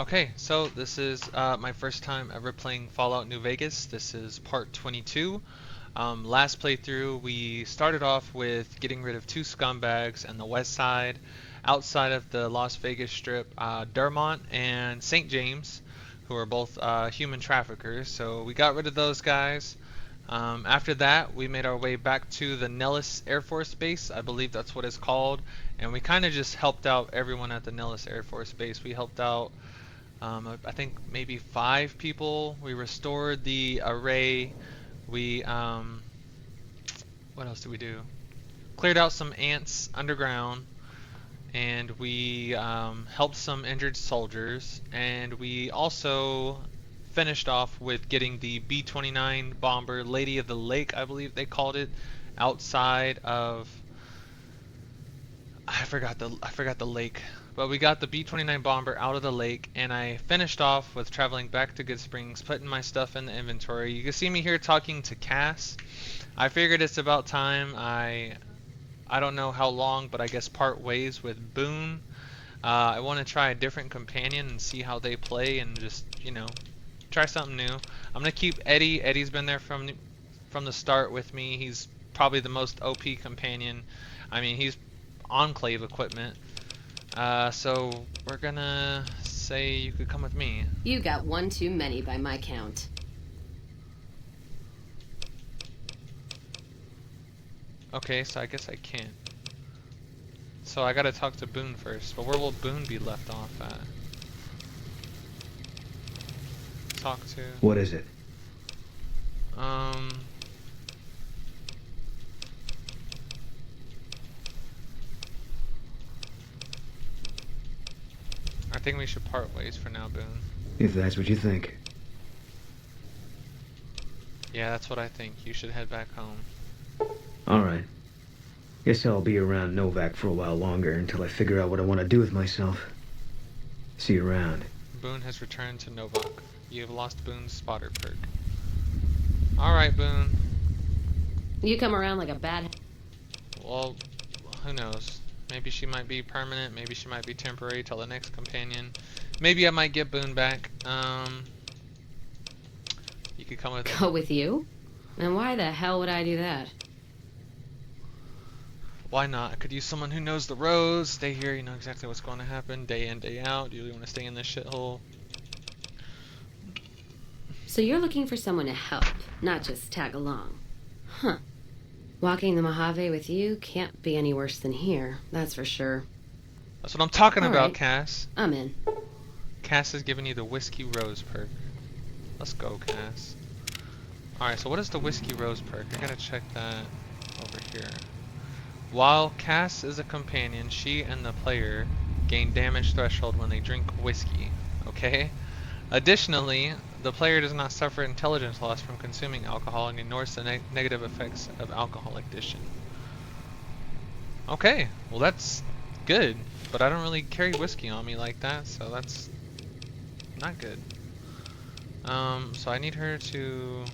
Okay, so this is my first time ever playing Fallout New Vegas. This is part 22. Last playthrough, we started off with getting rid of two scumbags on the west side, outside of the Las Vegas Strip, Dermont and St. James, who are both human traffickers. So we got rid of those guys. After that, we made our way back to the Nellis Air Force Base. I believe that's what it's called. And we kind of just helped out everyone at the Nellis Air Force Base. We helped out I think maybe 5 people. We restored the array. We, what else did we do? Cleared out some ants underground, and we helped some injured soldiers, and we also finished off with getting the B-29 bomber, Lady of the Lake, I believe they called it, outside of I forgot the lake. But we got the B-29 bomber out of the lake, and I finished off with traveling back to Good Springs, putting my stuff in the inventory. You can see me here talking to Cass. I figured it's about time I don't know how long, but I guess part ways with Boone. I want to try a different companion and see how they play, and just, you know, try something new. I'm gonna keep Eddie. Eddie's been there from the start with me. He's probably the most OP companion. I mean, he's Enclave equipment. So we're gonna say you could come with me. You got one too many by my count. Okay, so I guess I can't. So I gotta talk to Boone first. But where will Boone be left off at? Talk to. What is it? I think we should part ways for now, Boone. If that's what you think. Yeah, that's what I think. You should head back home. Alright. Guess I'll be around Novak for a while longer until I figure out what I want to do with myself. See you around. Boone has returned to Novak. You have lost Boone's spotter perk. Alright, Boone. You come around like a bad... Well, who knows? Maybe she might be permanent, maybe she might be temporary till the next companion. Maybe I might get Boone back. You could come with me. Go with you? And why the hell would I do that? Why not? I could use someone who knows the roads, stay here, you know exactly what's going to happen, day in, day out. Do you really want to stay in this shithole? So you're looking for someone to help, not just tag along. Huh. Walking the Mojave with you can't be any worse than here, that's for sure. That's what I'm talking All about, right. Cass. I'm in. Cass is giving you the Whiskey Rose perk. Let's go, Cass. Alright, so what is the Whiskey Rose perk? I gotta check that over here. While Cass is a companion, she and the player gain damage threshold when they drink whiskey. Okay? Additionally, the player does not suffer intelligence loss from consuming alcohol and ignores the negative effects of alcohol addiction. Okay, well that's good, but I don't really carry whiskey on me like that, so that's not good. So I need her to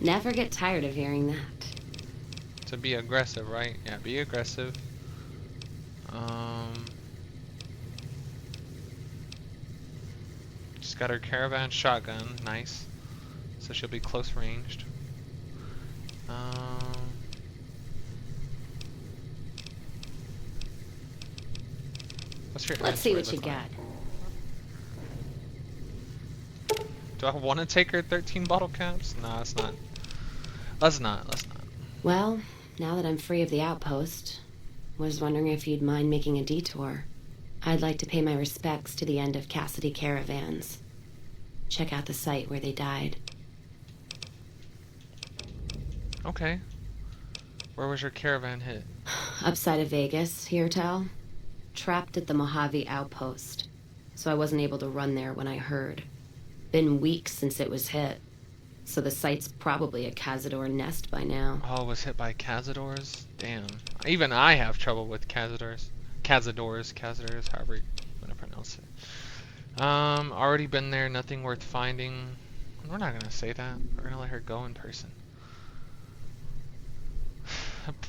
Never get tired of hearing that. be aggressive, right? Yeah, be aggressive. She's got her caravan shotgun, nice. So she'll be close ranged. What's your Let's see inventory what you look got. like? Do I want to take her 13 bottle caps? No, it's not. Let's not. Well, now that I'm free of the outpost, was wondering if you'd mind making a detour. I'd like to pay my respects to the end of Cassidy Caravans. Check out the site where they died. Okay. Where was your caravan hit? Upside of Vegas, here tell. Trapped at the Mojave outpost, so I wasn't able to run there when I heard. Been weeks since it was hit, so the site's probably a Cazador nest by now. Oh, it was hit by Cazadors? Damn. Even I have trouble with Cazadors, however you want to pronounce it. Already been there, nothing worth finding. We're not gonna say that. We're gonna let her go in person.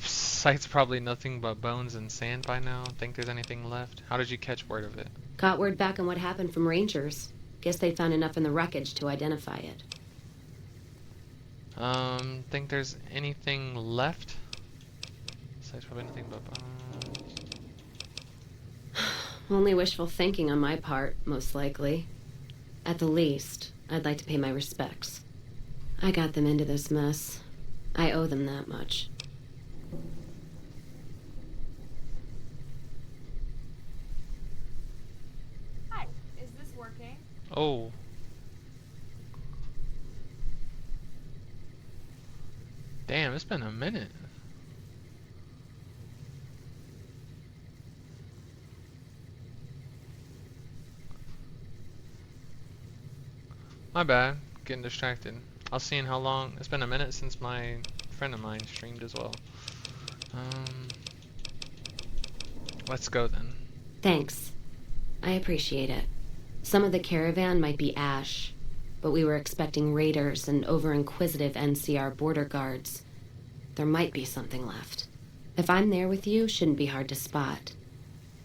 Site's probably nothing but bones and sand by now. Think there's anything left? How did you catch word of it? Got word back on what happened from Rangers. Guess they found enough in the wreckage to identify it. Think there's anything left? Besides probably nothing but Only wishful thinking on my part, most likely. At the least, I'd like to pay my respects. I got them into this mess. I owe them that much. Hi, is this working? Oh. Damn, it's been a minute. My bad, getting distracted. I'll see in how long. It's been a minute since my friend of mine streamed as well. Let's go then. Thanks. I appreciate it. Some of the caravan might be ash, but we were expecting raiders and over-inquisitive NCR border guards. There might be something left. If I'm there with you, shouldn't be hard to spot.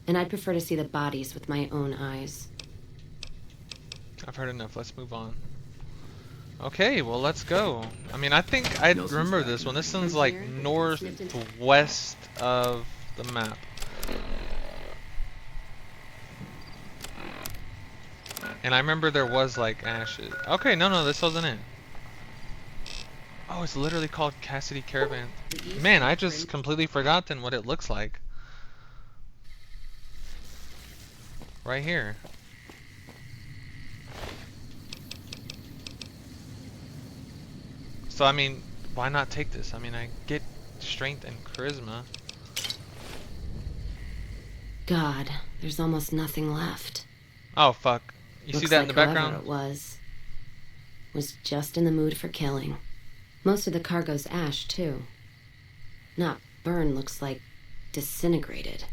And I'd prefer to see the bodies with my own eyes. I've heard enough. Let's move on. Okay, well, let's go. I mean, I think I remember this one. This one's like northwest of the map. And I remember there was like ashes. Okay, no, this wasn't it. Oh, it's literally called Cassidy Caravan. Man, I just completely forgotten what it looks like. Right here. So, I mean, why not take this? I mean, I get strength and charisma. God, there's almost nothing left. Oh, fuck. You see that in the background? It was just in the mood for killing. Most of the cargo's ash, too. Not burned, looks like disintegrated.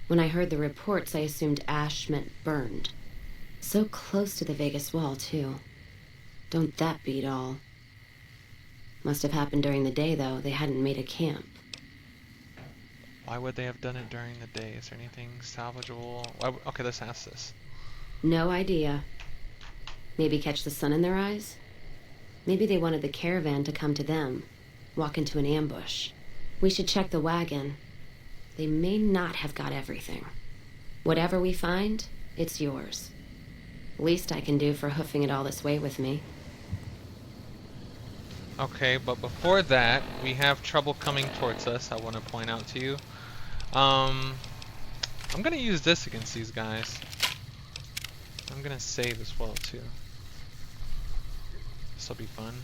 When I heard the reports, I assumed ash meant burned. So close to the Vegas wall, too. Don't that beat all? Must have happened during the day, though. They hadn't made a camp. Why would they have done it during the day? Is there anything salvageable? Okay, let's ask this. No idea. Maybe catch the sun in their eyes? Maybe they wanted the caravan to come to them, walk into an ambush. We should check the wagon. They may not have got everything. Whatever we find, it's yours. Least I can do for hoofing it all this way with me. Okay, but before that, we have trouble coming towards us, I want to point out to you. I'm gonna use this against these guys. I'm gonna save as well, too. This'll be fun.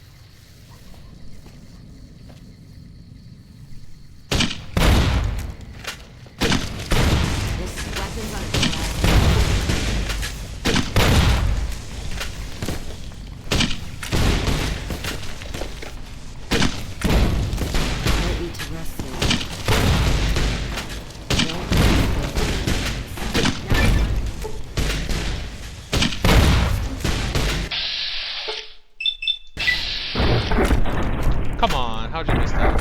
This weapon's on its way. Might need to rest soon. Come on, how'd you miss that?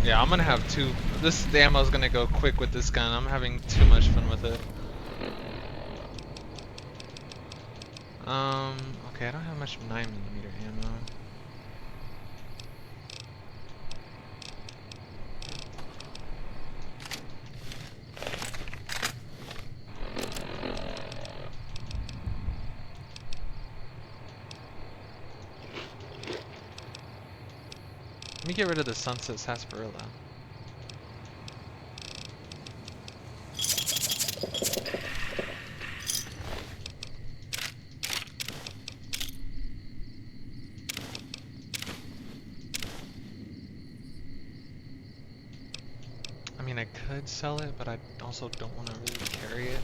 Yeah, I'm gonna have two. This ammo's gonna go quick with this gun. I'm having too much fun with it. Okay, I don't have much 9mm ammo. Let me get rid of the Sunset Sarsaparilla. I mean, I could sell it, but I also don't want to really carry it.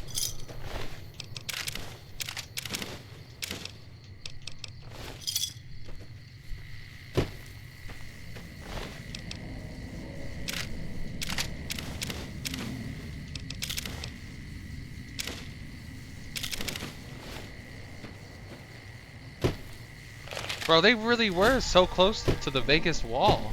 Bro, they really were so close to the Vegas wall.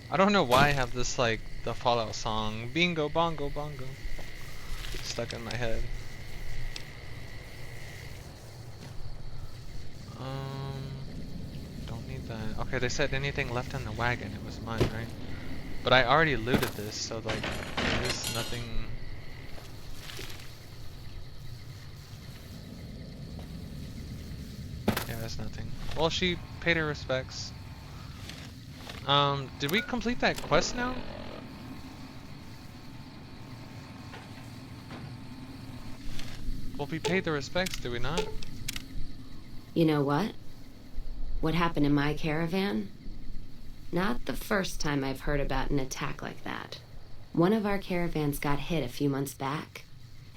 I don't know why I have this like the Fallout song, Bingo Bongo Bongo, stuck in my head. Um, don't need that. Okay, they said anything left in the wagon, it was mine, right? But I already looted this, so like, there's nothing. Yeah, there's nothing. Well, she paid her respects. Did we complete that quest now? Well, we paid the respects, did we not? You know what? What happened in my caravan? Not the first time I've heard about an attack like that. One of our caravans got hit a few months back,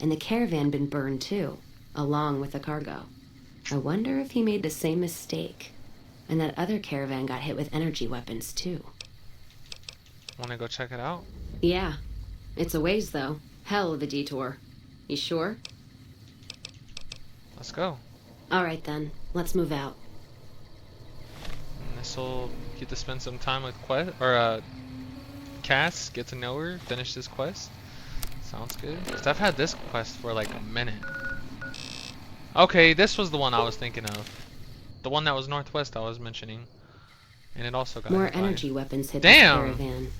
and the caravan been burned too, along with the cargo. I wonder if he made the same mistake, and that other caravan got hit with energy weapons too. Wanna go check it out? Yeah, it's a ways though. Hell of a detour. You sure? Let's go. All right then, let's move out. And this'll get to spend some time with Cass, get to know her, finish this quest. Sounds good. 'Cause I've had this quest for like a minute. Okay, this was the one I was thinking of. The one that was northwest I was mentioning. And it also got More hit by- energy weapons hit Damn! this caravan.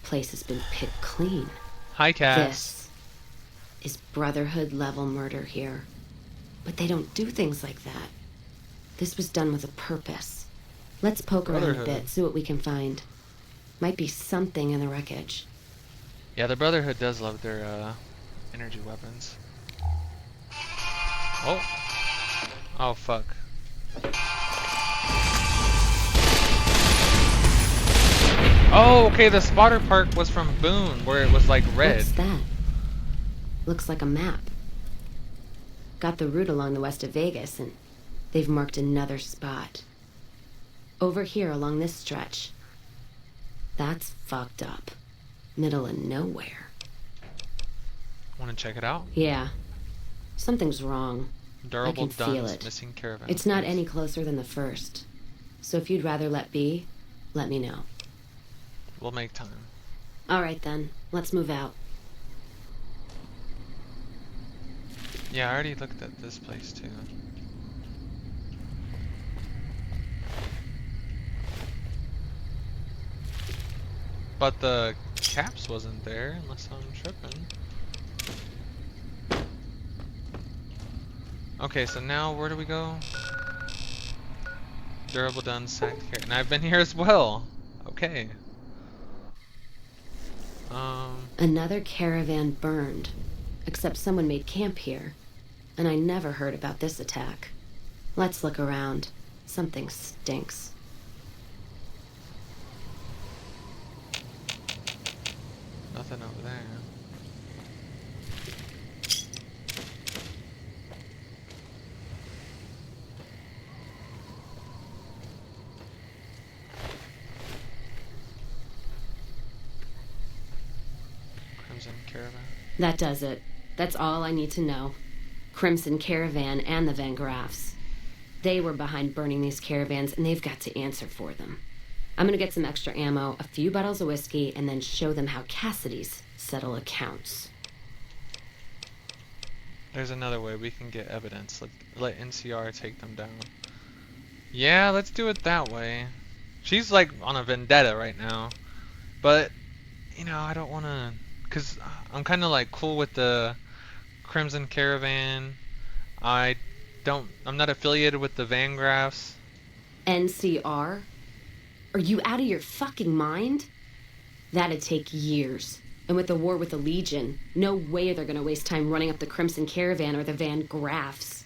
Place has been picked clean. Hi, Cass. This is Brotherhood level murder here. But they don't do things like that. This was done with a purpose. Let's poke around a Brotherhood. bit, see what we can find. Might be something in the wreckage. Yeah, the Brotherhood does love their energy weapons. Oh. Oh, fuck. Oh, okay, the spotter park was from Boone, where it was like red. What's that? Looks like a map. Got the route along the west of Vegas, and they've marked another spot. Over here along this stretch. That's fucked up. Middle of nowhere. Wanna check it out? Yeah. Something's wrong. Durable I can feel Duns, it. missing caravan. It's not any closer than the first. So if you'd rather let be, let me know. We'll make time. All right then, let's move out. Yeah, I already looked at this place too. But the caps wasn't there, unless I'm tripping. Okay, so now where do we go? Durable done sacked here, and I've been here as well. Okay. Another caravan burned, except someone made camp here, and I never heard about this attack. Let's look around. Something stinks. Nothing over there. Crimson Caravan. That does it. That's all I need to know. Crimson Caravan and the Van Graffs. They were behind burning these caravans, and they've got to answer for them. I'm gonna get some extra ammo, a few bottles of whiskey, and then show them how Cassidy's settle accounts. There's another way we can get evidence. Let NCR take them down. Yeah, let's do it that way. She's like on a vendetta right now. But, you know, I don't want to... Because I'm kind of like cool with the Crimson Caravan. I'm not affiliated with the Van Graffs. NCR? Are you out of your fucking mind? That'd take years. And with the war with the Legion, no way they're gonna waste time running up the Crimson Caravan or the Van Graffs.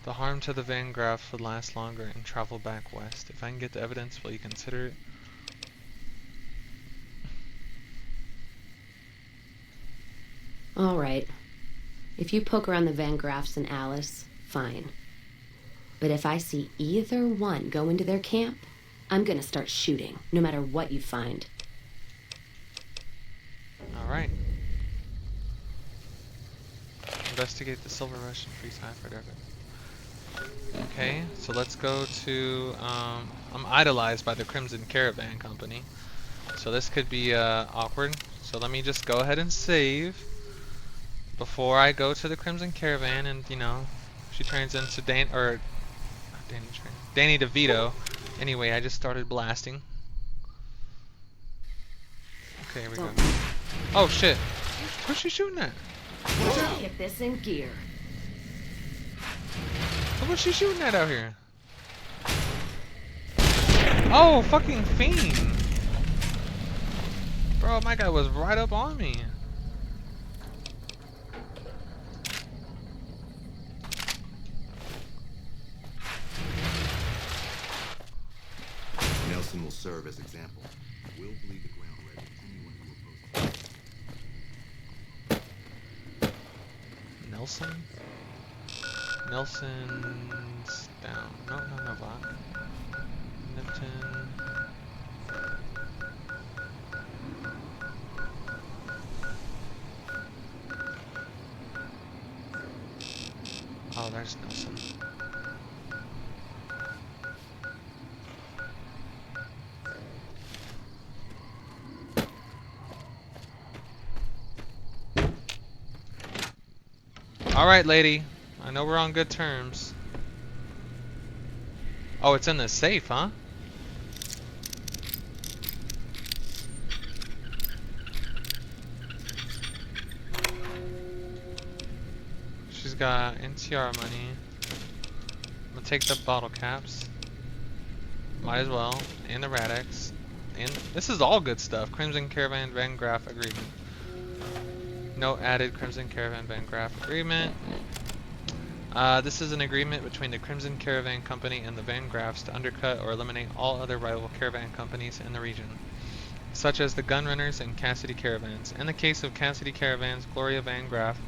The harm to the Van Graffs would last longer and travel back west. If I can get the evidence, will you consider it? All right. If you poke around the Van Graffs and Alice, fine. But if I see either one go into their camp, I'm gonna start shooting, no matter what you find. Alright. Investigate the Silver Rush and Freeside for Devon. Okay, so let's go to, I'm idolized by the Crimson Caravan Company. So this could be awkward. So let me just go ahead and save before I go to the Crimson Caravan and, you know, she turns into not Danny DeVito. Anyway, I just started blasting. Okay, here we go. Oh shit. What's she shooting at? Get this in gear. What's she shooting at out here? Oh, fucking fiend. Bro, my guy was right up on me. Nelson will serve as example. We'll bleed the ground red with anyone who opposes. Nelson? Nelson's down. No, Novak. Nipton. Oh, there's Nelson. Alright, lady. I know we're on good terms. Oh, it's in the safe, huh? She's got NTR money. I'm gonna take the bottle caps. Might as well. And the Radex. And this is all good stuff. Crimson Caravan Van Graff Agreement. No added Crimson Caravan Van Graff Agreement. This is an agreement between the Crimson Caravan Company and the Van Graffs to undercut or eliminate all other rival caravan companies in the region, such as the Gunrunners and Cassidy Caravans. In the case of Cassidy Caravans, Gloria Van Graff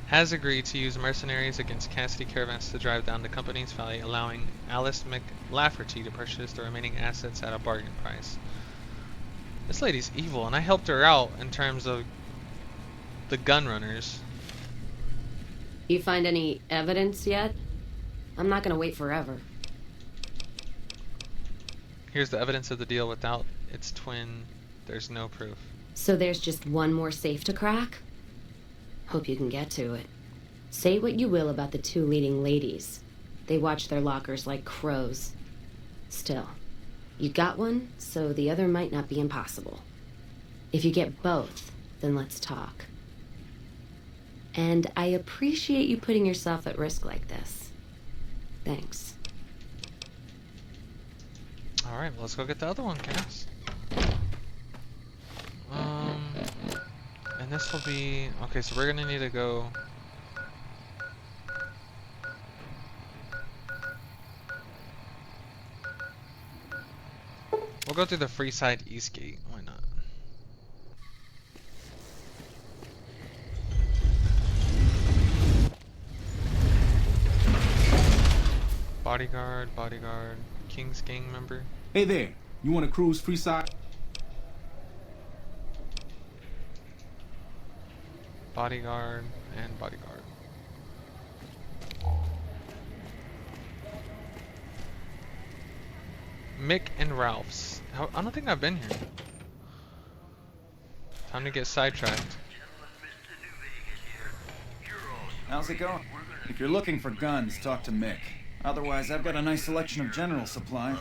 has agreed to use mercenaries against Cassidy Caravans to drive down the company's value, allowing Alice McLafferty to purchase the remaining assets at a bargain price. This lady's evil, and I helped her out in terms of the Gunrunners. You find any evidence yet? I'm not gonna wait forever. Here's the evidence of the deal without its twin. There's no proof. So there's just one more safe to crack? Hope you can get to it. Say what you will about the two leading ladies. They watch their lockers like crows. Still, you got one, so the other might not be impossible. If you get both, then let's talk. And I appreciate you putting yourself at risk like this. Thanks. Alright, well, let's go get the other one, Cass. And this will be... Okay, so we're gonna need to go... We'll go through the Freeside East Gate. Why not? Bodyguard, King's gang member. Hey there, you want to cruise Freeside? Bodyguard, and bodyguard. Mick and Ralph's. I don't think I've been here. Time to get sidetracked. How's it going? If you're looking for guns, talk to Mick. Otherwise, I've got a nice selection of general supplies.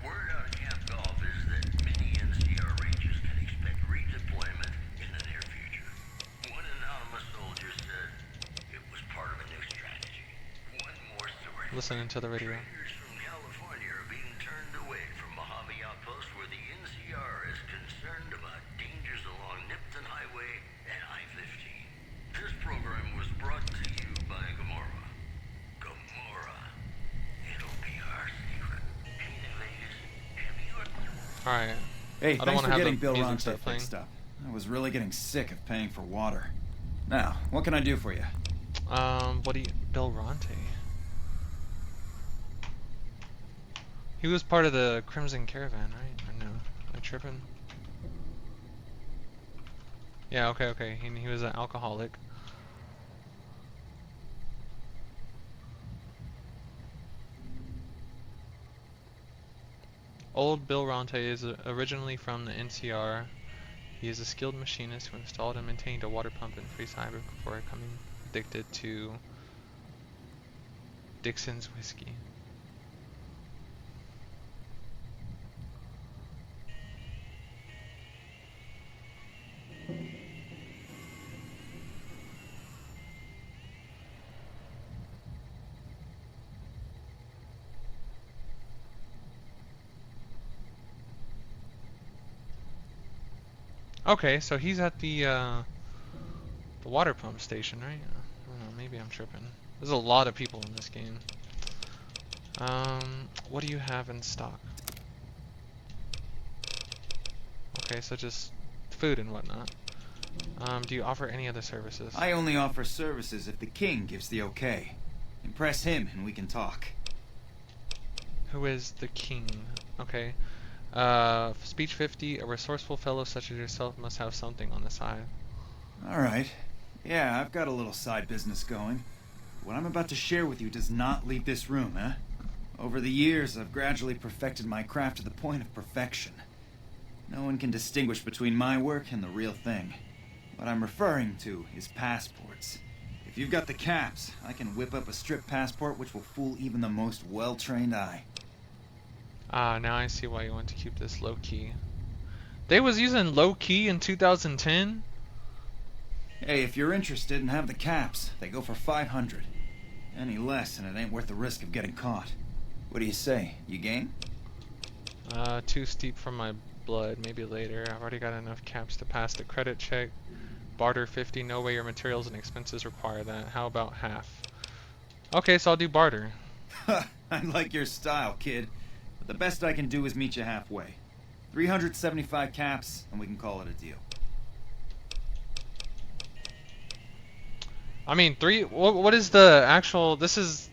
Word out of Camp Golf is that many NCR Rangers can expect redeployment in the near future. One anonymous soldier said it was part of a new strategy. One more story. Listening to the radio. Traders from California are being turned away from Mojave Outpost where the NCR is concerned about dangers along Nipton Highway and I-15. This program was brought to you by Gamora. It'll be our secret. Alright. Hey, I don't thanks wanna for have getting the Bill music Ronte start playing. fixed up. I was really getting sick of paying for water. Now, what can I do for you? What do you... Bill Ronte. He was part of the Crimson Caravan, right? Or no? Am I tripping? Yeah, okay. He was an alcoholic. Old Bill Ronte is originally from the NCR. He is a skilled machinist who installed and maintained a water pump in Freeside before becoming addicted to Dixon's whiskey. Okay, so he's at the water pump station, right? I don't know, maybe I'm tripping. There's a lot of people in this game. What do you have in stock? Okay, so just food and whatnot. Do you offer any other services? I only offer services if the king gives the okay. Impress him and we can talk. Who is the king? Okay. Speech 50, a resourceful fellow such as yourself must have something on the side. Alright. Yeah, I've got a little side business going. What I'm about to share with you does not leave this room, eh? Over the years, I've gradually perfected my craft to the point of perfection. No one can distinguish between my work and the real thing. What I'm referring to is passports. If you've got the caps, I can whip up a strip passport which will fool even the most well-trained eye. Ah, now I see why you want to keep this low-key. They was using low-key in 2010? Hey, if you're interested and have the caps, they go for 500. Any less and it ain't worth the risk of getting caught. What do you say? You game? Too steep for my blood. Maybe later. I've already got enough caps to pass the credit check. Barter 50. No way your materials and expenses require that. How about half? Okay, so I'll do barter. I like your style, kid. But the best I can do is meet you halfway. 375 caps, and we can call it a deal. I mean, what is the actual... This is...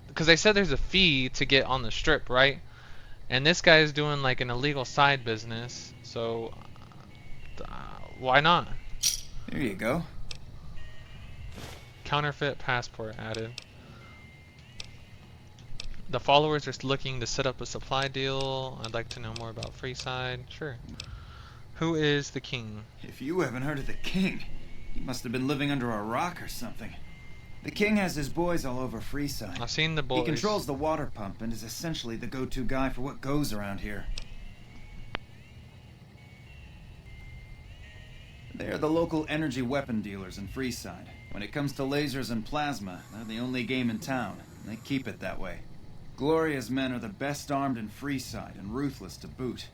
Because they said there's a fee to get on the strip, right? And this guy is doing like an illegal side business. So... why not? Here you go. Counterfeit passport added. The followers are looking to set up a supply deal. I'd like to know more about Freeside. Sure. Who is the king? If you haven't heard of the king, you must have been living under a rock or something. The king has his boys all over Freeside. I've seen the boys. He controls the water pump and is essentially the go-to guy for what goes around here. They are the local energy weapon dealers in Freeside. When it comes to lasers and plasma, they're the only game in town, and they keep it that way. Gloria's men are the best armed in Freeside and ruthless to boot.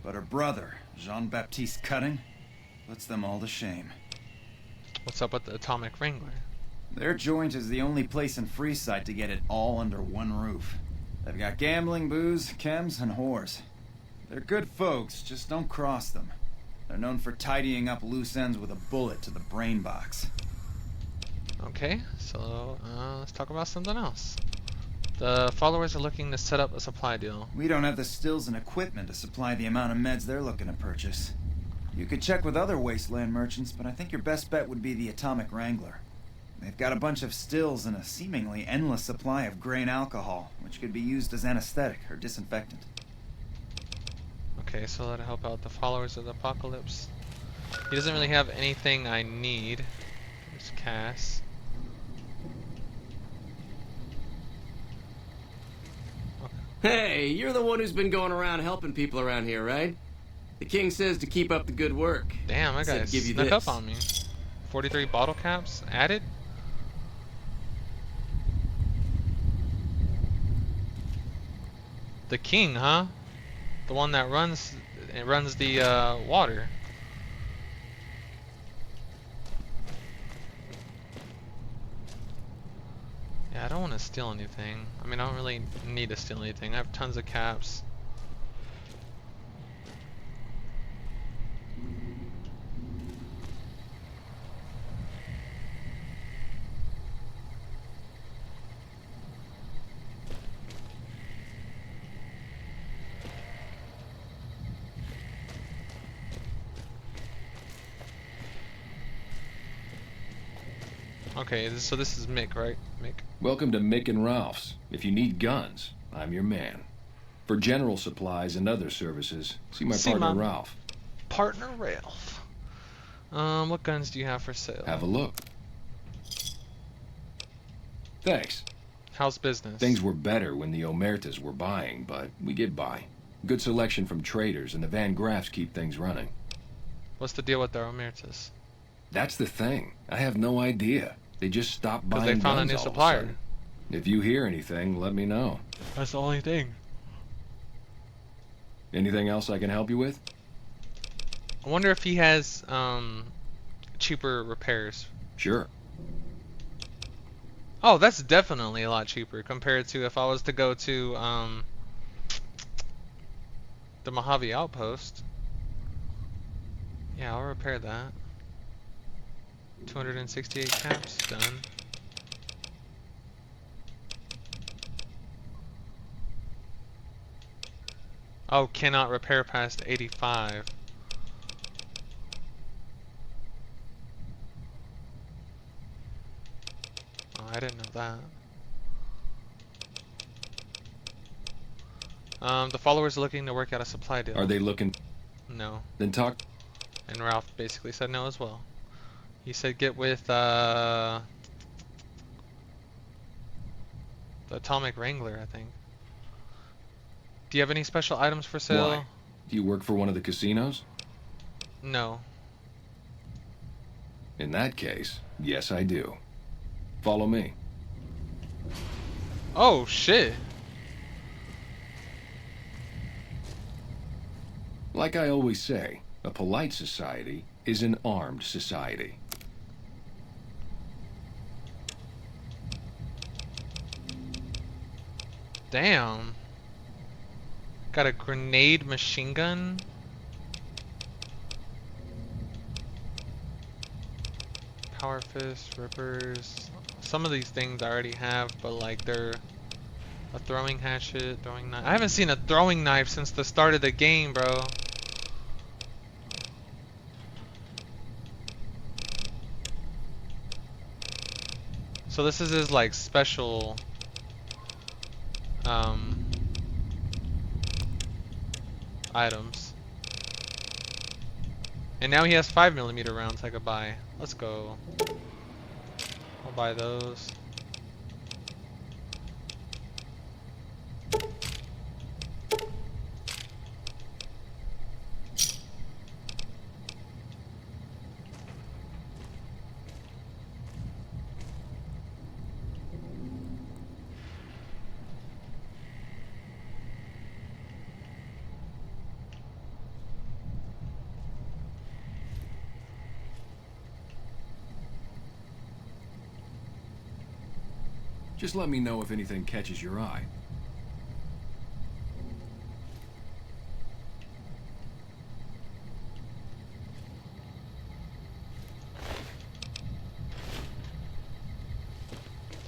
But her brother, Jean-Baptiste Cutting, puts them all to shame. What's up with the Atomic Wrangler? Their joint is the only place in Freeside to get it all under one roof. They've got gambling, booze, chems, and whores. They're good folks, just don't cross them. They're known for tidying up loose ends with a bullet to the brain box. Okay, so let's talk about something else. The followers are looking to set up a supply deal. We don't have the stills and equipment to supply the amount of meds they're looking to purchase. You could check with other wasteland merchants, but I think your best bet would be the Atomic Wrangler. They've got a bunch of stills and a seemingly endless supply of grain alcohol, which could be used as anesthetic or disinfectant. Okay, so that'll help out the followers of the apocalypse. He doesn't really have anything I need. There's Cass. Hey, you're the one who's been going around helping people around here, right? The king says to keep up the good work. Damn, that guy snuck up on me. 43 bottle caps added? The king, huh? The one that runs the water. Yeah, I don't want to steal anything. I mean, I don't really need to steal anything. I have tons of caps. Okay, so this is Mick, right? Mick. Welcome to Mick and Ralph's. If you need guns, I'm your man. For general supplies and other services, see my See partner my- Ralph. Partner Ralph. What guns do you have for sale? Have a look. Thanks. How's business? Things were better when the Omertas were buying, but we get by. Good selection from traders, and the Van Graffs keep things running. What's the deal with the Omertas? That's the thing. I have no idea. They just stopped buying Because they found a guns new all of supplier. sudden. If you hear anything, let me know. That's the only thing. Anything else I can help you with? I wonder if he has cheaper repairs. Sure. Oh, that's definitely a lot cheaper compared to if I was to go to the Mojave Outpost. Yeah, I'll repair that. 268 caps, done. Oh, cannot repair past 85. Oh, I didn't know that. The followers are looking to work out a supply deal. Are they looking? No. Then talk. And Ralph basically said no as well. He said get with the Atomic Wrangler, I think. Do you have any special items for sale? Why? Do you work for one of the casinos? No. In that case, yes I do. Follow me. Oh shit. Like I always say, a polite society is an armed society. Damn. Got a grenade machine gun. Power fist, rippers. Some of these things I already have, but like they're a throwing hatchet, throwing knife. I haven't seen a throwing knife since the start of the game, bro. So this is his like special items. And now he has 5mm rounds I could buy. Let's go. I'll buy those. Just let me know if anything catches your eye.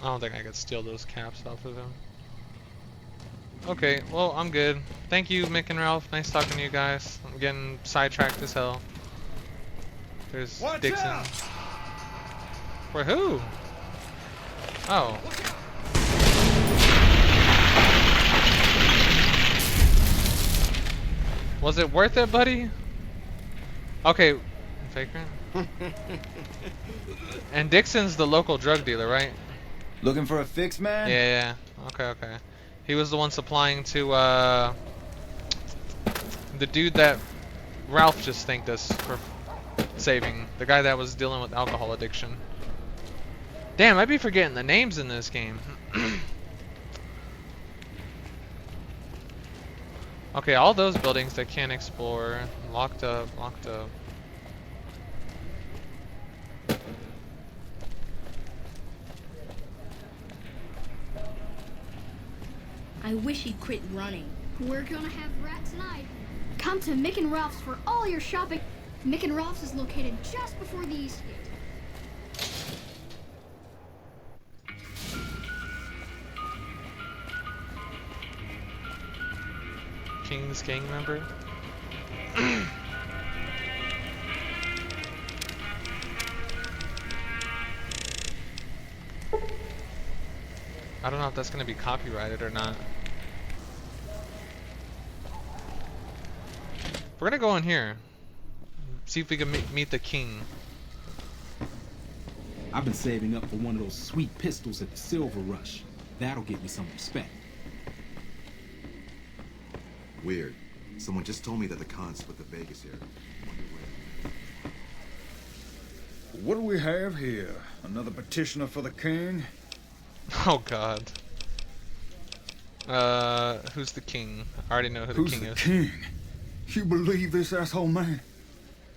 I don't think I could steal those caps off of him. Okay, well, I'm good. Thank you, Mick and Ralph. Nice talking to you guys. I'm getting sidetracked as hell. There's Watch Dixon. out! For who? Oh. Was it worth it, buddy? Okay, Faker. And Dixon's the local drug dealer, right? Looking for a fix, man? Yeah. Okay, okay. He was the one supplying to the dude that Ralph just thanked us for saving. The guy that was dealing with alcohol addiction. Damn, I'd be forgetting the names in this game. Okay, all those buildings that can't explore. Locked up, locked up. I wish he'd quit running. We're gonna have rat tonight. Come to Mick and Ralph's for all your shopping. Mick and Ralph's is located just before the East Gate. King's gang member. I don't know if that's gonna be copyrighted or not. We're gonna go in here. See if we can meet the king. I've been saving up for one of those sweet pistols at the Silver Rush. That'll get me some respect. Weird. Someone just told me that the Khan split the Vegas area. Wonder where. What do we have here? Another petitioner for the king? Oh god. Who's the king? I already know who the king is. King? You believe this, asshole man?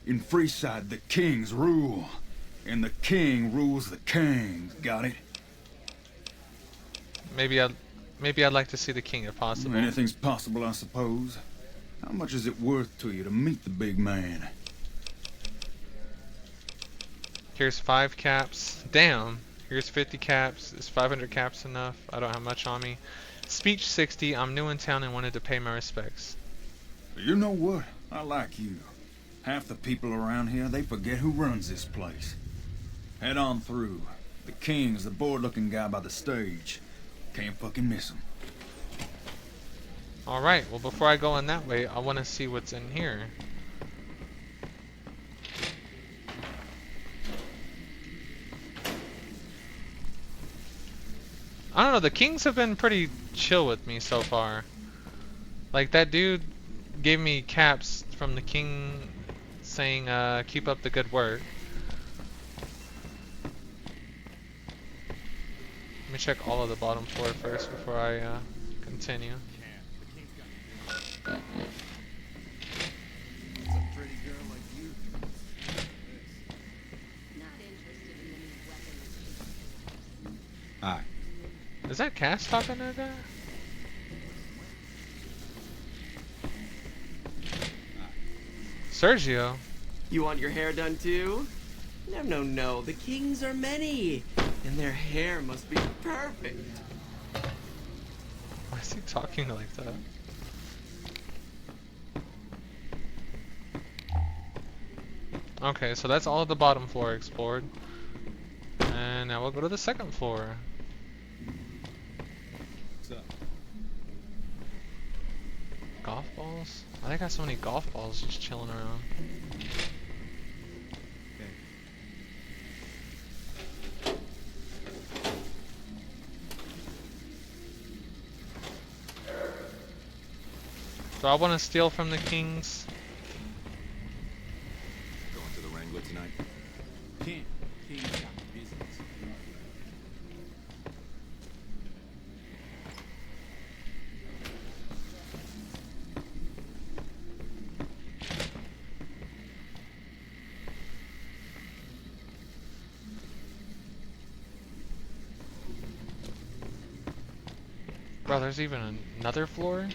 In Freeside, the kings rule. And the king rules the kings. Got it? Maybe I'd like to see the king if possible. Anything's possible, I suppose. How much is it worth to you to meet the big man? Here's 5 caps. Damn. Here's 50 caps. Is 500 caps enough? I don't have much on me. Speech 60. I'm new in town and wanted to pay my respects. You know what? I like you. Half the people around here, they forget who runs this place. Head on through. The king's the bored-looking guy by the stage. Can't fucking miss him. Alright, well before I go in that way, I want to see what's in here. I don't know, the kings have been pretty chill with me so far. Like that dude gave me caps from the king saying keep up the good work. Let me check all of the bottom floor first before I continue. Hi. Is that Cass talking to that guy? Sergio. You want your hair done too? No, no, no. The kings are many, and their hair must be perfect. Why is he talking like that? Okay, so that's all of the bottom floor explored. And now we'll go to the second floor. What's up? Golf balls? Why they got so many golf balls just chilling around? Do I want to steal from the kings? Going to the Wrangler tonight? King's got business. Bro, there's even another floor?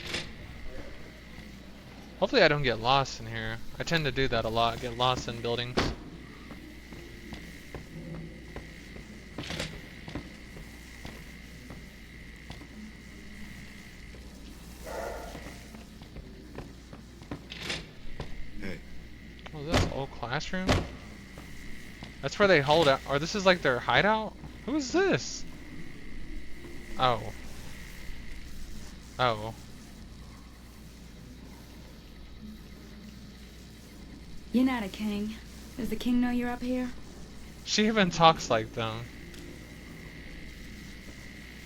Hopefully I don't get lost in here. I tend to do that a lot, get lost in buildings. Hey. Oh, is this an old classroom? That's where they hold out, or this is like their hideout? Who is this? Oh. Oh. You're not a king. Does the king know you're up here? She even talks like them.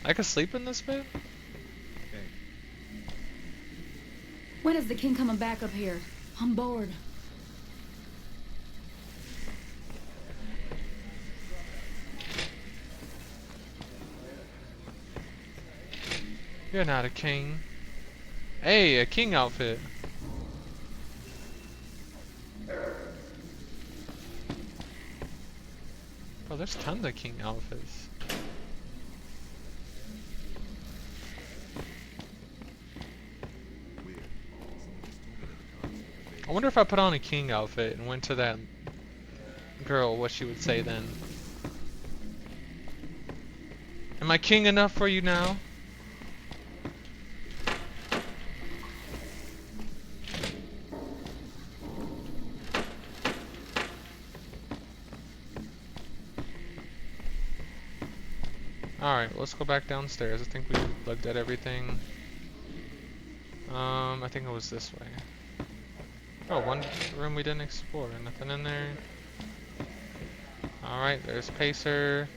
I could sleep in this bed? When is the king coming back up here? I'm bored. You're not a king. Hey, a king outfit. Oh, there's tons of king outfits. I wonder if I put on a king outfit and went to that girl, what she would say then. Am I king enough for you now? Alright, let's go back downstairs. I think we looked at everything. I think it was this way. Oh, one room we didn't explore. Nothing in there. Alright, there's Pacer.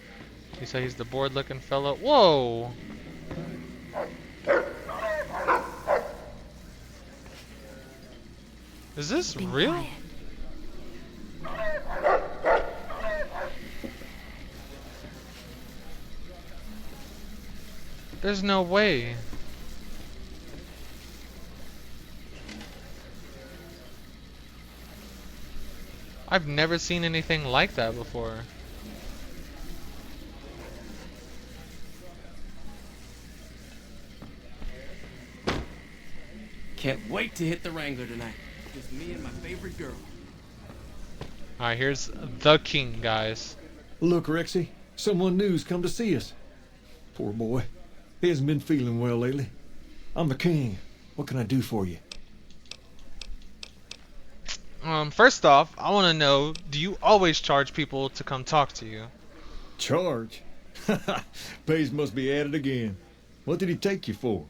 You say he's the bored-looking fellow. Whoa! Is this Be real? quiet. There's no way. I've never seen anything like that before. Can't wait to hit the Wrangler tonight. Just me and my favorite girl. Alright, here's the king, guys. Look, Rexy, someone new's come to see us. Poor boy. He hasn't been feeling well lately. I'm the king. What can I do for you? First off, I want to know, do you always charge people to come talk to you? Charge? Pays must be at it again. What did he take you for?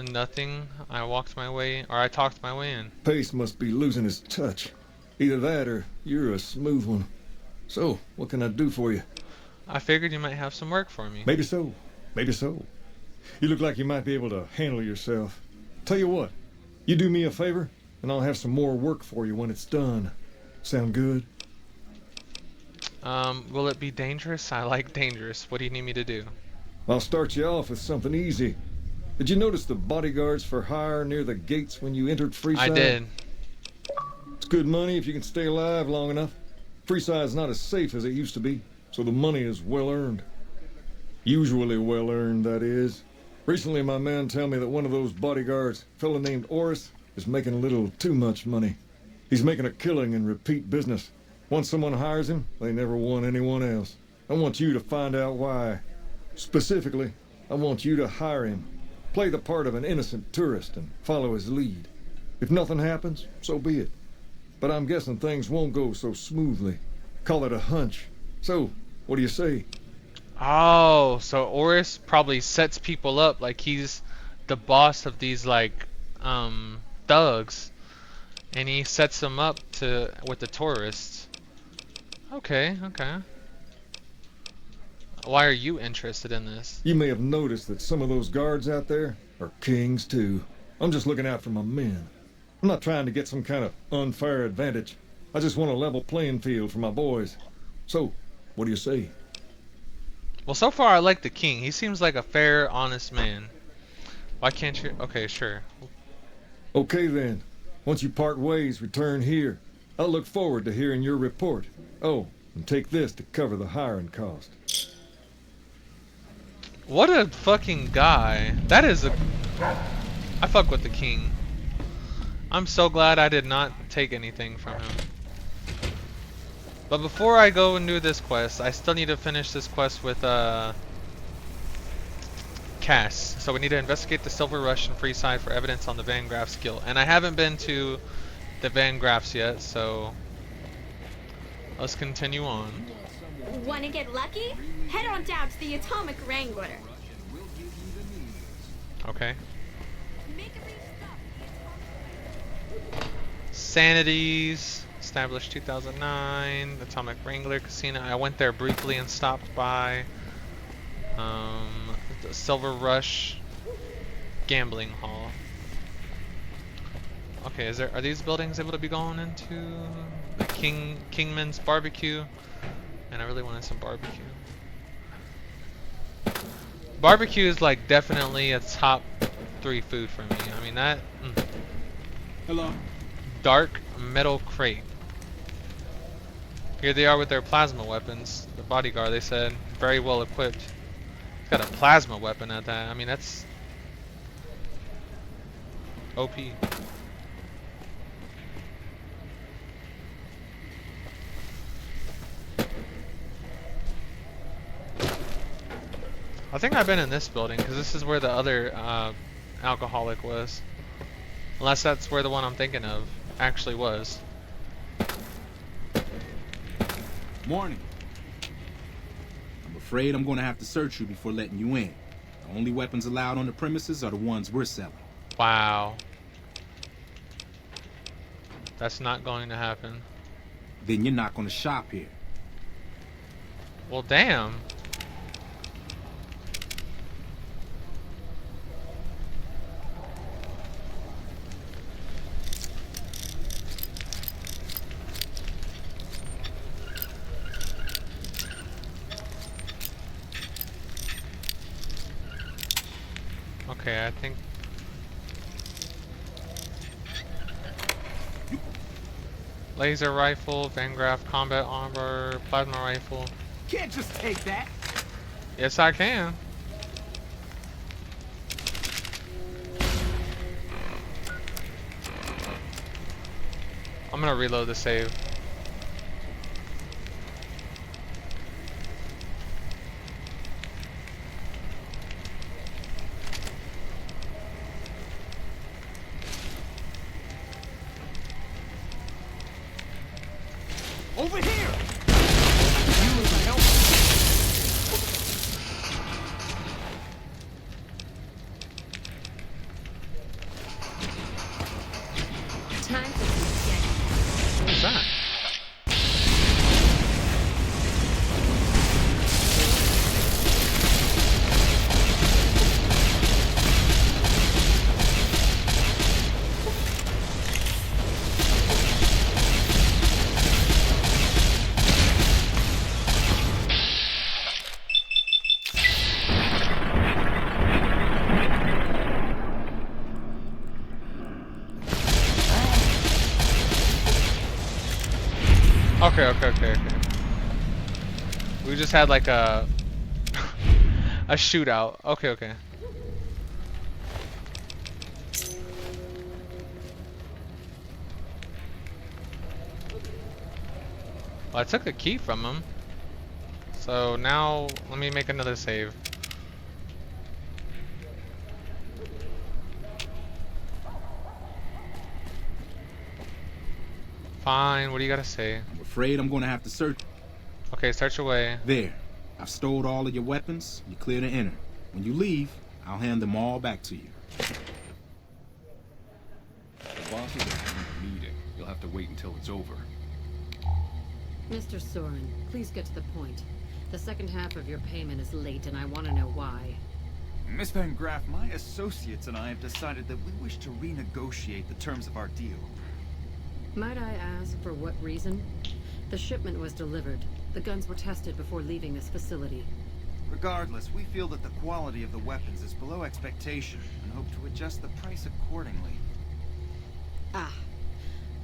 Nothing. I walked my way, or I talked my way in. Pace must be losing his touch. Either that or you're a smooth one. So, what can I do for you? I figured you might have some work for me. Maybe so. Maybe so. You look like you might be able to handle yourself. Tell you what, you do me a favor, and I'll have some more work for you when it's done. Sound good? Will it be dangerous? I like dangerous. What do you need me to do? I'll start you off with something easy. Did you notice the bodyguards for hire near the gates when you entered Freeside? I did. It's good money if you can stay alive long enough. Freeside's not as safe as it used to be, so the money is well earned. Usually well earned, that is. Recently, my man tell me that one of those bodyguards, a fellow named Oris, is making a little too much money. He's making a killing in repeat business. Once someone hires him, they never want anyone else. I want you to find out why. Specifically, I want you to hire him. Play the part of an innocent tourist and follow his lead. If nothing happens, so be it. But I'm guessing things won't go so smoothly. Call it a hunch. So, what do you say? Oh, so Oris probably sets people up like he's the boss of these like thugs, and he sets them up with the tourists. Okay, okay. Why are you interested in this? You may have noticed that some of those guards out there are kings too. I'm just looking out for my men. I'm not trying to get some kind of unfair advantage. I just want a level playing field for my boys. So, what do you say? Well, so far I like the king. He seems like a fair, honest man. Why can't you? Okay, sure. Okay then. Once you part ways, return here. I'll look forward to hearing your report. Oh, and take this to cover the hiring cost. What a fucking guy. That is a... I fuck with the king. I'm so glad I did not take anything from him. But before I go and do this quest, I still need to finish this quest with Cass. So we need to investigate the Silver Rush in Freeside for evidence on the Van Graff's guilt. And I haven't been to the Van Graffs yet, so let's continue on. Wanna get lucky? Head on down to the Atomic Wrangler. Okay. Sanities, established 2009, Atomic Wrangler Casino. I went there briefly and stopped by. The Silver Rush Gambling Hall. Okay, are these buildings able to be going into the Kingman's Barbecue? And I really wanted some barbecue. Barbecue is like definitely a top 3 food for me. I mean that. Hello. Dark metal crate. Here they are with their plasma weapons. The bodyguard, they said, very well equipped. He's got a plasma weapon at that. I mean that's OP. I think I've been in this building because this is where the other alcoholic was. Unless that's where the one I'm thinking of actually was. Morning. I'm afraid I'm going to have to search you before letting you in. The only weapons allowed on the premises are the ones we're selling. Wow. That's not going to happen. Then you're not gonna shop here. Well, damn. Okay, I think... Laser rifle, Van Graff combat armor, plasma rifle. Can't just take that. Yes, I can. I'm gonna reload the save. Over here! Time for some sketch. What's that? Okay. We just had like a a shootout. Okay. Well, I took the key from him. So now let me make another save. Fine, what do you gotta say? I'm afraid I'm gonna have to search. Okay, search away. There. I've stowed all of your weapons. You're clear to enter. When you leave, I'll hand them all back to you. The bosses are having a meeting. You'll have to wait until it's over. Mr. Soren, please get to the point. The second half of your payment is late, and I want to know why. Miss Van Graff, my associates and I have decided that we wish to renegotiate the terms of our deal. Might I ask for what reason? The shipment was delivered. The guns were tested before leaving this facility. Regardless, we feel that the quality of the weapons is below expectation and hope to adjust the price accordingly. Ah,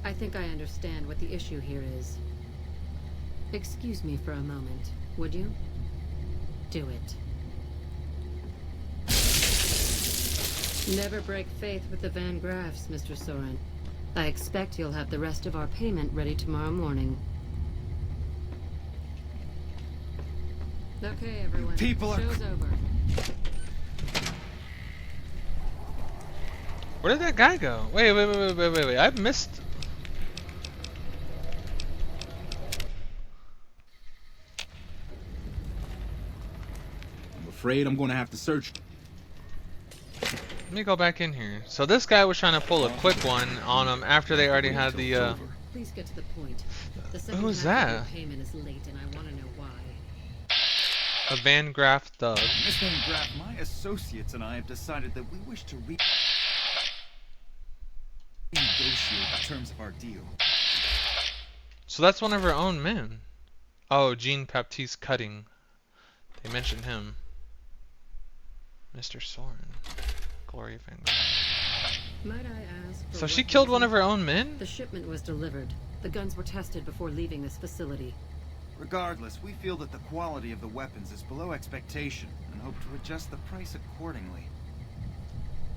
I think I understand what the issue here is. Excuse me for a moment, would you? Do it. Never break faith with the Van Graffs, Mr. Soren. I expect you'll have the rest of our payment ready tomorrow morning. Okay, everyone. People are... Show's over. Where did that guy go? Wait. I missed... I'm afraid I'm gonna have to search. Let me go back in here. So this guy was trying to pull a quick one on him after they already had the Please get to the point. The second Who was half of that? your payment is late, and I want to know why. a Van Graff thug. Miss Van Graff, my associates and I have decided that we wish to renegotiate the terms of our deal. So that's one of her own men. Oh, Jean-Baptiste Cutting. They mentioned him. Mr. Soren. Gloria Van Graff. Might I ask for So she what killed reason? one of her own men? The shipment was delivered. The guns were tested before leaving this facility. Regardless, we feel that the quality of the weapons is below expectation and hope to adjust the price accordingly.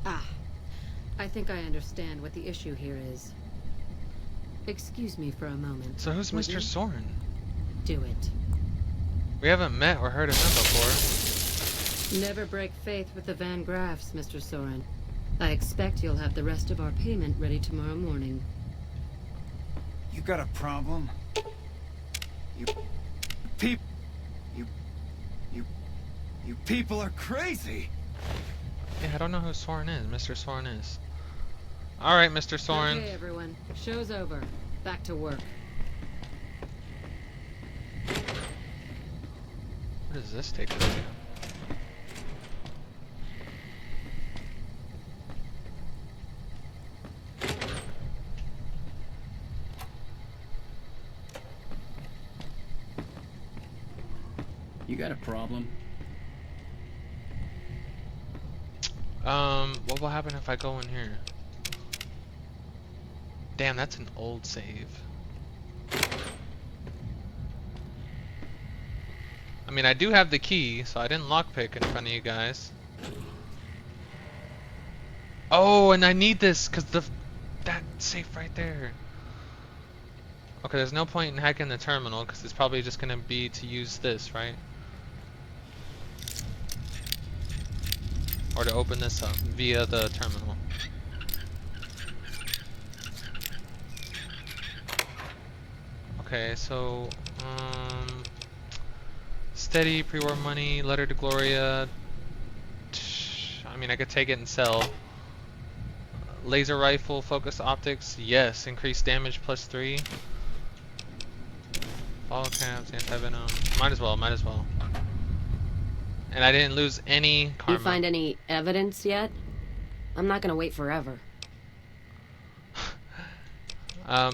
Ah, I think I understand what the issue here is. Excuse me for a moment. So who's would Mr. you? Soren? Do it. We haven't met or heard of him before. Never break faith with the Van Graffs, Mr. Soren. I expect you'll have the rest of our payment ready tomorrow morning. You got a problem? You people are crazy! Yeah, I don't know who Soren is. Mr. Soren is. All right, Mr. Soren. Okay, everyone. Show's over. Back to work. What does this take us to? You got a problem? What will happen if I go in here? Damn, that's an old save. I mean, I do have the key, so I didn't lockpick in front of you guys. Oh, and I need this because that safe right there. Okay, there's no point in hacking the terminal because it's probably just gonna be to use this, right? Or to open this up via the terminal. Okay, so steady, pre-war money, letter to Gloria. I mean, I could take it and sell. Laser rifle, focus optics, yes. Increased damage +3. Ball caps, anti-venom. Might as well, might as well. And I didn't lose any karma. You find any evidence yet? I'm not gonna wait forever.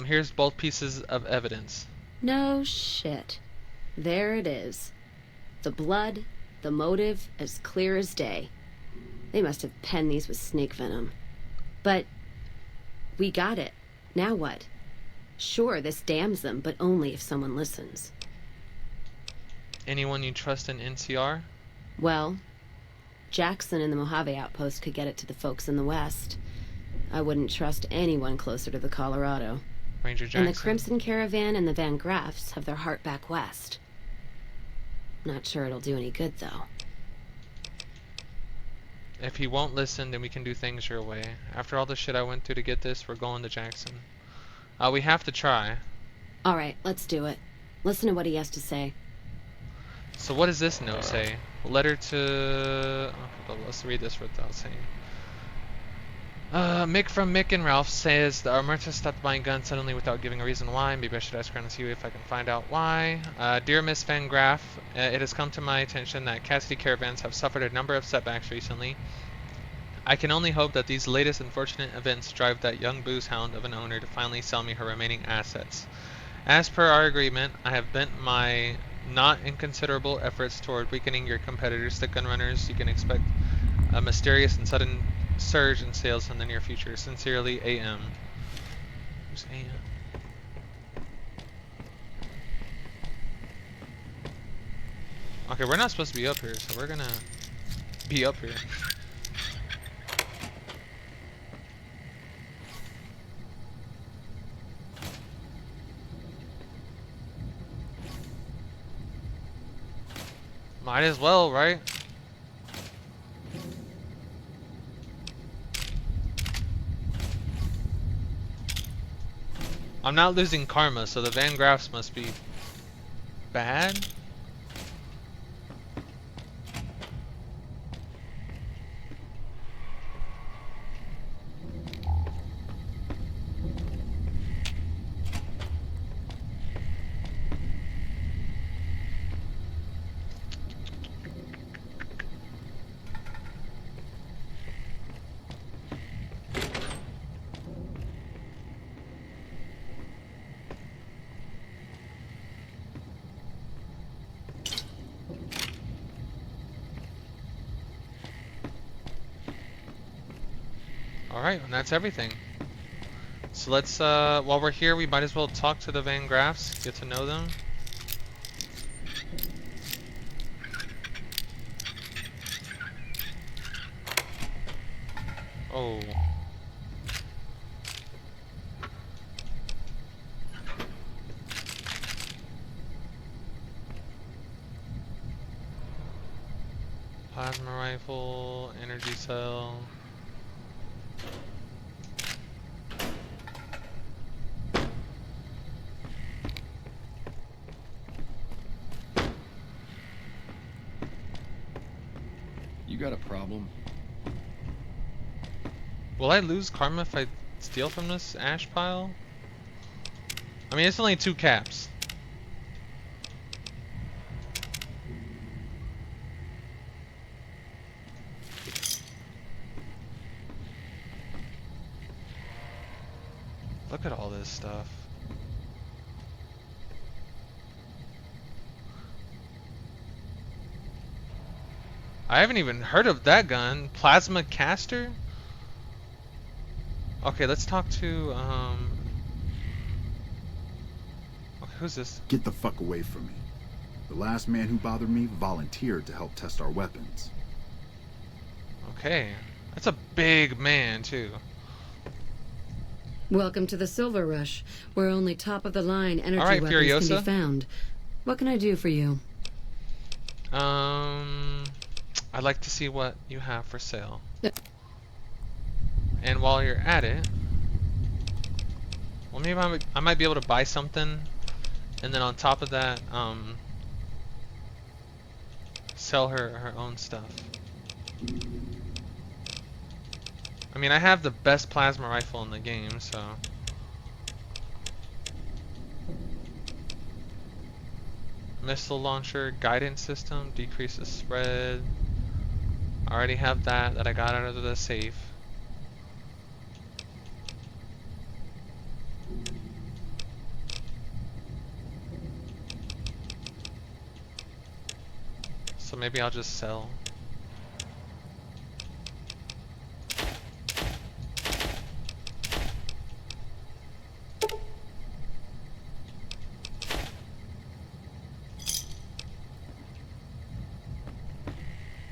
Here's both pieces of evidence. No shit. There it is. The blood, the motive, as clear as day. They must have penned these with snake venom. But we got it. Now what? Sure, this damns them, but only if someone listens. Anyone you trust in NCR? Well, Jackson and the Mojave outpost could get it to the folks in the west. I wouldn't trust anyone closer to the Colorado. Ranger Jackson. And the Crimson Caravan and the Van Graffs have their heart back west. Not sure it'll do any good, though. If he won't listen, then we can do things your way. After all the shit I went through to get this, we're going to Jackson. We have to try. Alright, let's do it. Listen to what he has to say. So what does this note say? Letter to... Okay, let's read this without saying. Mick from Mick and Ralph says the Armurta stopped buying guns suddenly without giving a reason why. Maybe I should ask around and see if I can find out why. Dear Miss Van Graff, it has come to my attention that Cassidy caravans have suffered a number of setbacks recently. I can only hope that these latest unfortunate events drive that young booze hound of an owner to finally sell me her remaining assets. As per our agreement, I have bent my not inconsiderable efforts toward weakening your competitors, the gunrunners. You can expect a mysterious and sudden surge in sales in the near future. Sincerely, AM. Who's AM? Okay, we're not supposed to be up here, so we're gonna be up here. Might as well, right? I'm not losing karma, so the Van Graffs must be bad? Alright, and that's everything. So let's, while we're here, we might as well talk to the Van Graffs, get to know them. Oh. Plasma rifle, energy cell. You got a problem? Will I lose karma if I steal from this ash pile? I mean, it's only 2 caps. Look at all this stuff. I haven't even heard of that gun. Plasma caster? Okay, let's talk to, okay, who's this? Get the fuck away from me. The last man who bothered me volunteered to help test our weapons. Okay. That's a big man, too. Welcome to the Silver Rush, where only top-of-the-line energy Alright, weapons Furiosa. can be found. What can I do for you? I'd like to see what you have for sale. And while you're at it, well, maybe I might be able to buy something, and then on top of that, sell her own stuff. I mean, I have the best plasma rifle in the game, so. Missile launcher, guidance system, decreases spread. I already have that I got out of the safe. So maybe I'll just sell.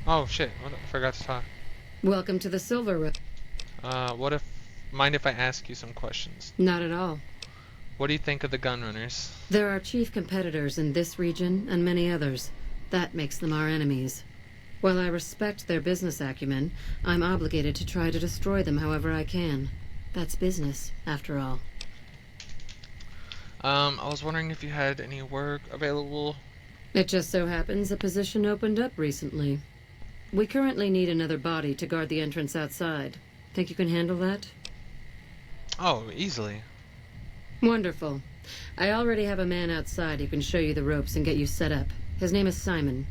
Oh shit, I forgot to talk. Welcome to the Silver Rush. Mind if I ask you some questions? Not at all. What do you think of the gun runners? There are chief competitors in this region and many others. That makes them our enemies. While I respect their business acumen, I'm obligated to try to destroy them however I can. That's business, after all. I was wondering if you had any work available. It just so happens a position opened up recently. We currently need another body to guard the entrance outside. Think you can handle that? Oh, easily. Wonderful. I already have a man outside who can show you the ropes and get you set up. His name is Simon.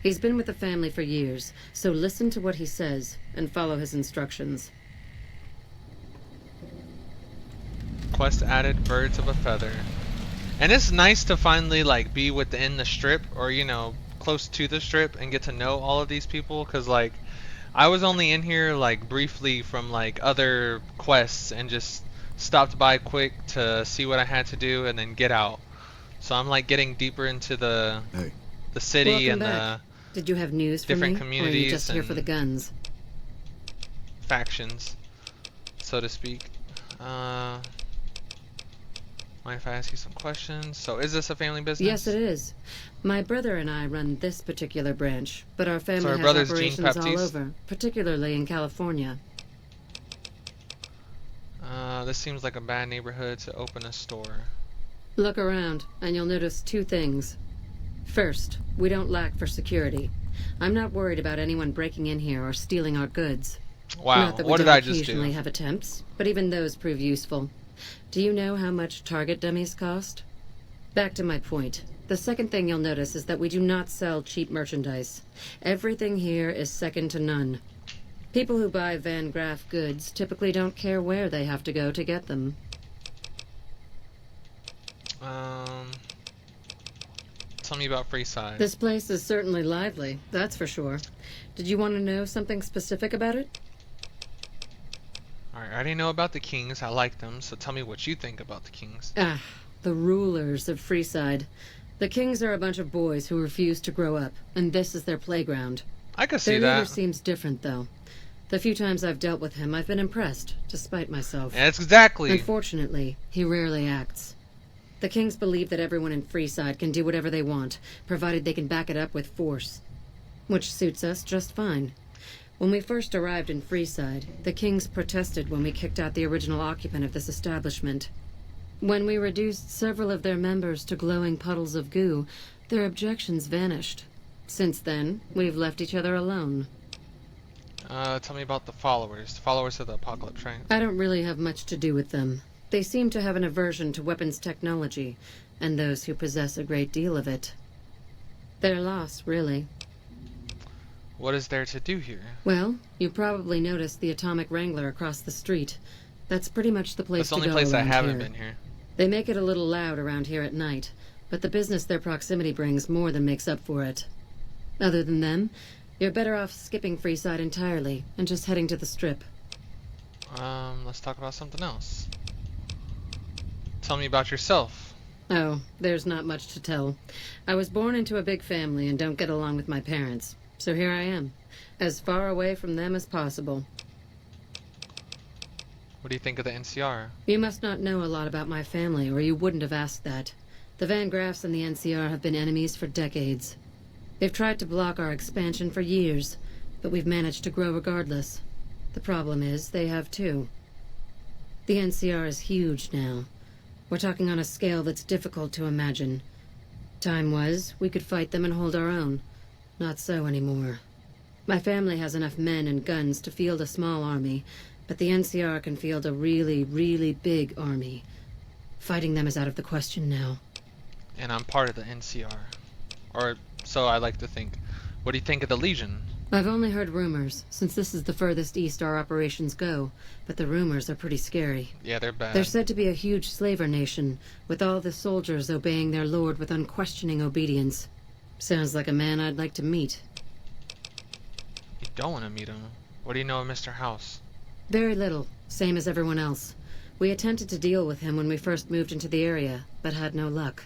He's been with the family for years, so listen to what he says and follow his instructions. Quest added, birds of a feather. And it's nice to finally like be within the strip, or you know, close to the strip, and get to know all of these people, because like I was only in here like briefly from like other quests and just stopped by quick to see what I had to do and then get out. So I'm like getting deeper into the city. Welcome and back. Did you have news for different me, communities, or are you just here for the guns? Factions, so to speak. Mind if I ask you some questions? So is this a family business? Yes, it is. My brother and I run this particular branch, but our family our has brother's operations all Jean-Baptiste? over, particularly in California. This seems like a bad neighborhood to open a store. Look around, and you'll notice two things. First, we don't lack for security. I'm not worried about anyone breaking in here or stealing our goods. Wow, Not that what we did don't I just do? occasionally have attempts, but even those prove useful. Do you know how much target dummies cost? Back to my point. The second thing you'll notice is that we do not sell cheap merchandise. Everything here is second to none. People who buy Van Graff goods typically don't care where they have to go to get them. Tell me about Freeside. This place is certainly lively, that's for sure. Did you want to know something specific about it? Alright, I already know about the Kings. I like them, so tell me what you think about the Kings. The rulers of Freeside. The Kings are a bunch of boys who refuse to grow up, and this is their playground. I can see their that. leader seems different, though. The few times I've dealt with him, I've been impressed, despite myself. That's exactly. Unfortunately, he rarely acts. The Kings believe that everyone in Freeside can do whatever they want, provided they can back it up with force. Which suits us just fine. When we first arrived in Freeside, the Kings protested when we kicked out the original occupant of this establishment. When we reduced several of their members to glowing puddles of goo, their objections vanished. Since then, we've left each other alone. Tell me about the followers. Followers of the apocalypse, right? I don't really have much to do with them. They seem to have an aversion to weapons technology, and those who possess a great deal of it. Their loss, really. What is there to do here? Well, you probably noticed the Atomic Wrangler across the street. That's pretty much the place That's the to only go place I around haven't here. been here. They make it a little loud around here at night, but the business their proximity brings more than makes up for it. Other than them, you're better off skipping Freeside entirely and just heading to the Strip. Let's talk about something else. Tell me about yourself. Oh, there's not much to tell. I was born into a big family and don't get along with my parents. So here I am, as far away from them as possible. What do you think of the NCR? You must not know a lot about my family, or you wouldn't have asked that. The Van Graffs and the NCR have been enemies for decades. They've tried to block our expansion for years, but we've managed to grow regardless. The problem is, they have too. The NCR is huge now. We're talking on a scale that's difficult to imagine. Time was, we could fight them and hold our own. Not so anymore. My family has enough men and guns to field a small army, but the NCR can field a really, really big army. Fighting them is out of the question now. And I'm part of the NCR. Or so I like to think. What do you think of the Legion? I've only heard rumors, since this is the furthest east our operations go, but the rumors are pretty scary. Yeah, they're bad. They're said to be a huge slaver nation, with all the soldiers obeying their lord with unquestioning obedience. Sounds like a man I'd like to meet. You don't want to meet him. What do you know of Mr. House? Very little, same as everyone else. We attempted to deal with him when we first moved into the area, but had no luck.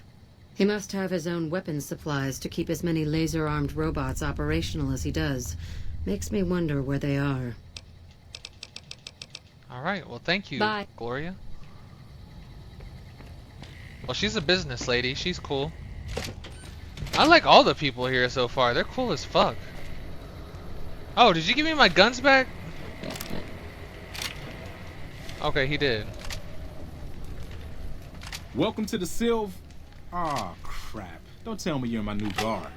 He must have his own weapons supplies to keep as many laser-armed robots operational as he does. Makes me wonder where they are. Alright, well thank you, Bye. Gloria. Well, she's a business lady. She's cool. I like all the people here so far. They're cool as fuck. Oh, did you give me my guns back? Okay, he did. Welcome to the Sylv. Aw, crap. Don't tell me you're my new guard.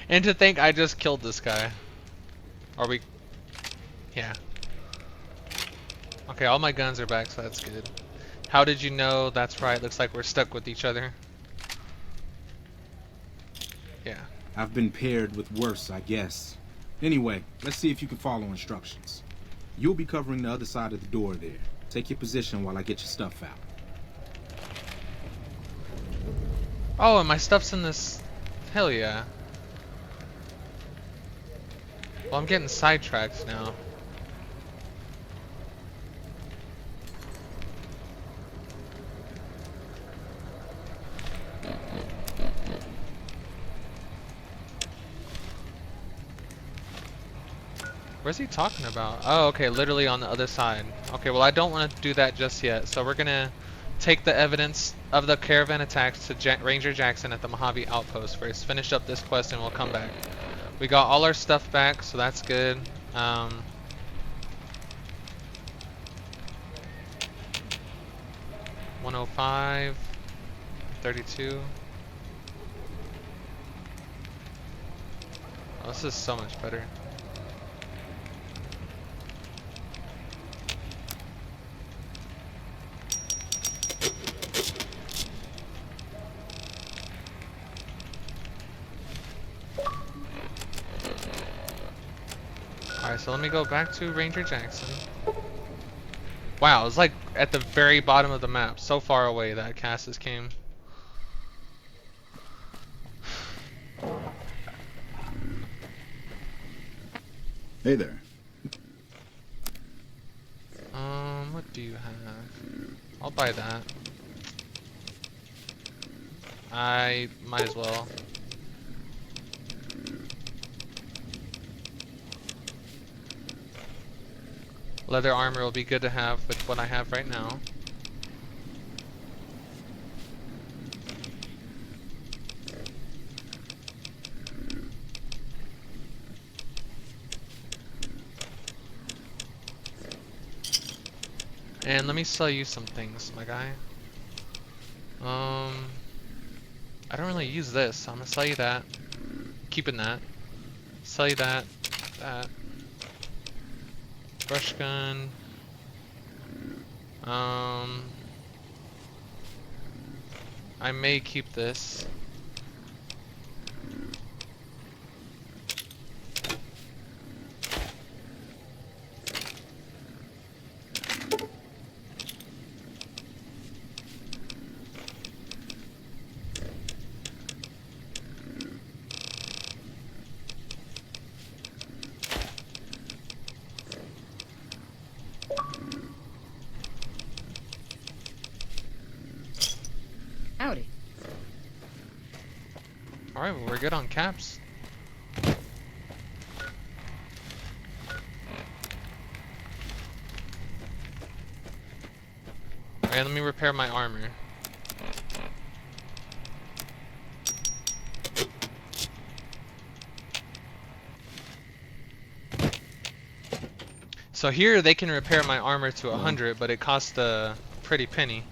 And to think I just killed this guy. Are we... Yeah. Okay, all my guns are back, so that's good. How did you know? That's right, looks like we're stuck with each other. Yeah. I've been paired with worse, I guess. Anyway, let's see if you can follow instructions. You'll be covering the other side of the door there. Take your position while I get your stuff out. Oh, and my stuff's in this... Hell yeah. Well, I'm getting sidetracked now. Where's he talking about? Oh, okay, literally on the other side. Okay, well I don't want to do that just yet, so we're gonna take the evidence of the caravan attacks to Ranger Jackson at the Mojave Outpost first. Finish up this quest and we'll come back. We got all our stuff back, so that's good. 105, 32. Oh, this is so much better. Alright, so let me go back to Ranger Jackson. Wow, it's like at the very bottom of the map. So far away that Cassis came. Hey there. What do you have? I'll buy that. I might as well. Leather armor will be good to have with what I have right now. And let me sell you some things, my guy. I don't really use this, so I'm gonna sell you that. Keeping that. Sell you that. Brush gun. I may keep this. Howdy. Alright, well, we're good on caps. Alright, let me repair my armor. So here they can repair my armor to 100, but it costs a pretty penny.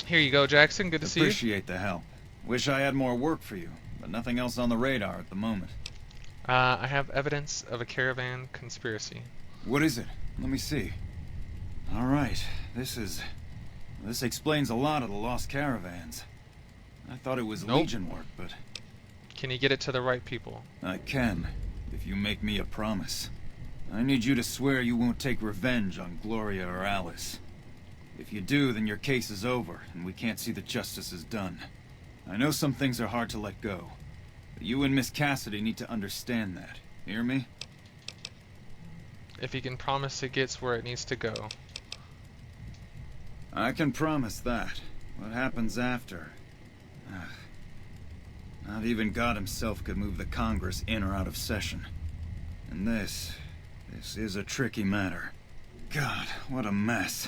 Here you go, Jackson. Good to see you. Appreciate the help. Wish I had more work for you, but nothing else on the radar at the moment. I have evidence of a caravan conspiracy. What is it? Let me see. All right, this explains a lot of the lost caravans. I thought it was Legion work, but... Can you get it to the right people? I can, if you make me a promise. I need you to swear you won't take revenge on Gloria or Alice. If you do, then your case is over, and we can't see that justice is done. I know some things are hard to let go, but you and Miss Cassidy need to understand that. Hear me? If you can promise it gets where it needs to go. I can promise that. What happens after? Not even God himself could move the Congress in or out of session. And this is a tricky matter. God, what a mess.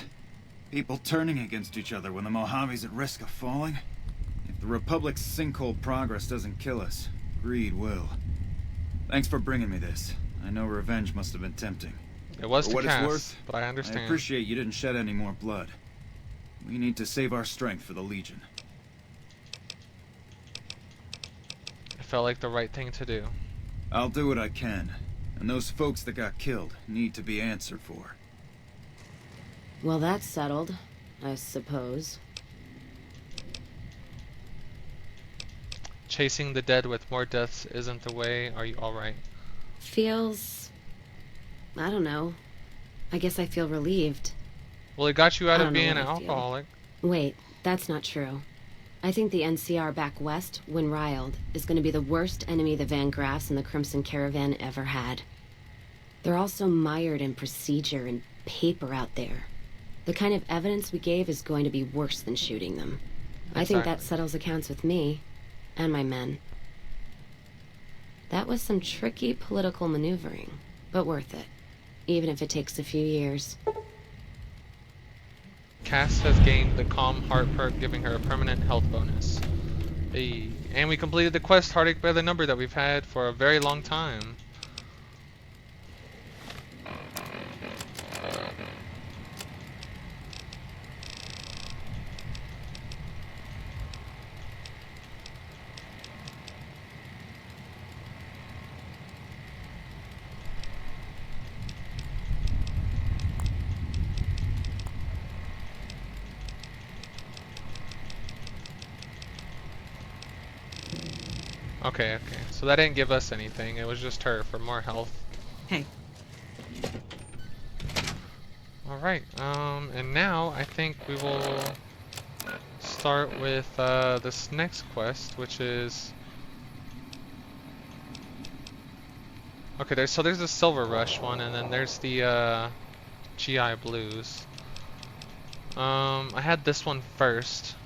People turning against each other when the Mojave's at risk of falling? If the Republic's sinkhole progress doesn't kill us, greed will. Thanks for bringing me this. I know revenge must have been tempting. It was For to what it's Cass, worth, but I understand. I appreciate you didn't shed any more blood. We need to save our strength for the Legion. It felt like the right thing to do. I'll do what I can. And those folks that got killed need to be answered for. Well, that's settled, I suppose. Chasing the dead with more deaths isn't the way. Are you alright? Feels... I don't know. I guess I feel relieved. Well, it got you out I of don't know being an what I feel. alcoholic. Wait, that's not true. I think the NCR back west, when riled, is going to be the worst enemy the Van Graffs and the Crimson Caravan ever had. They're all so mired in procedure and paper out there. The kind of evidence we gave is going to be worse than shooting them. I think that settles accounts with me and my men. That was some tricky political maneuvering, but worth it, even if it takes a few years. Cass has gained the Calm Heart perk, giving her a permanent health bonus. Hey. And we completed the quest Heartache by the Number that we've had for a very long time. Okay, so that didn't give us anything, it was just her for more health. Hey. Alright, and now I think we will start with this next quest, which is... Okay, there's the Silver Rush one, and then there's the GI Blues. I had this one first.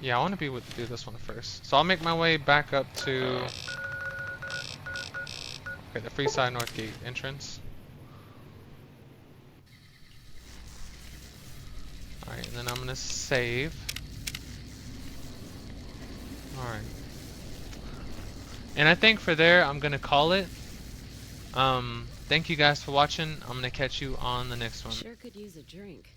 Yeah, I want to do this one first. So I'll make my way back up to the Freeside North Gate entrance. Alright, and then I'm gonna save. Alright. And I think for there, I'm gonna call it. Thank you guys for watching. I'm gonna catch you on the next one. Sure could use a drink.